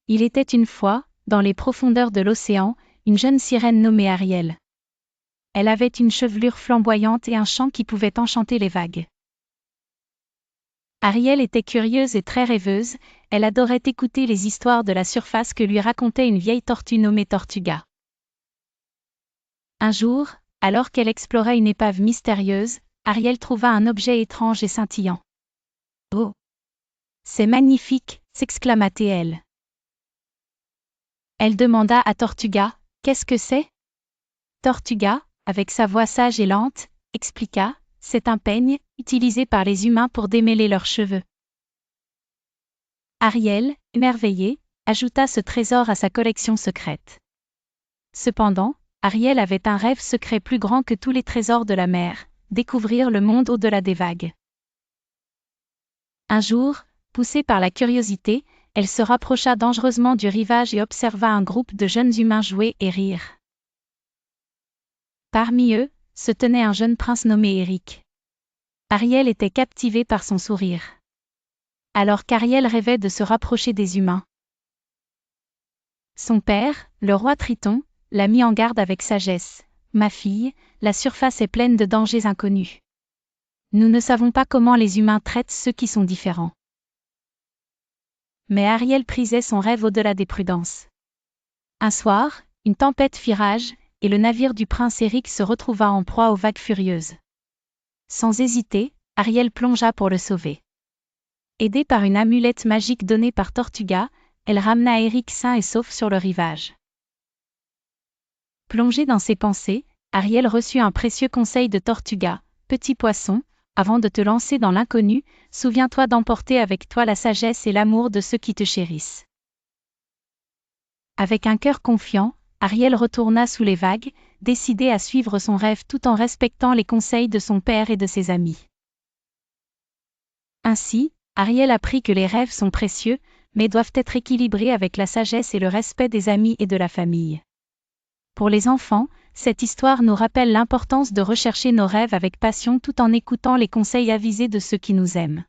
Il était une fois, dans les profondeurs de l'océan, une jeune sirène nommée Ariel. Elle avait une chevelure flamboyante et un chant qui pouvait enchanter les vagues. Ariel était curieuse et très rêveuse, elle adorait écouter les histoires de la surface que lui racontait une vieille tortue nommée Tortuga. Un jour, alors qu'elle explorait une épave mystérieuse, Ariel trouva un objet étrange et scintillant. « Oh! C'est magnifique !» s'exclama-t-elle. Elle demanda à Tortuga, « Qu'est-ce que c'est ?» Tortuga, avec sa voix sage et lente, expliqua, « C'est un peigne, utilisé par les humains pour démêler leurs cheveux. » Ariel, émerveillée, ajouta ce trésor à sa collection secrète. Cependant, Ariel avait un rêve secret plus grand que tous les trésors de la mer, découvrir le monde au-delà des vagues. Un jour, poussée par la curiosité, elle se rapprocha dangereusement du rivage et observa un groupe de jeunes humains jouer et rire. Parmi eux, se tenait un jeune prince nommé Eric. Ariel était captivée par son sourire. Alors qu'Ariel rêvait de se rapprocher des humains. Son père, le roi Triton, l'a mis en garde avec sagesse. « Ma fille, la surface est pleine de dangers inconnus. Nous ne savons pas comment les humains traitent ceux qui sont différents. » Mais Ariel prisait son rêve au-delà des prudences. Un soir, une tempête fit rage, et le navire du prince Eric se retrouva en proie aux vagues furieuses. Sans hésiter, Ariel plongea pour le sauver. Aidée par une amulette magique donnée par Tortuga, elle ramena Eric sain et sauf sur le rivage. Plongée dans ses pensées, Ariel reçut un précieux conseil de Tortuga. « Petit poisson, avant de te lancer dans l'inconnu, souviens-toi d'emporter avec toi la sagesse et l'amour de ceux qui te chérissent. » Avec un cœur confiant, Ariel retourna sous les vagues, décidée à suivre son rêve tout en respectant les conseils de son père et de ses amis. Ainsi, Ariel apprit que les rêves sont précieux, mais doivent être équilibrés avec la sagesse et le respect des amis et de la famille. Pour les enfants, cette histoire nous rappelle l'importance de rechercher nos rêves avec passion tout en écoutant les conseils avisés de ceux qui nous aiment.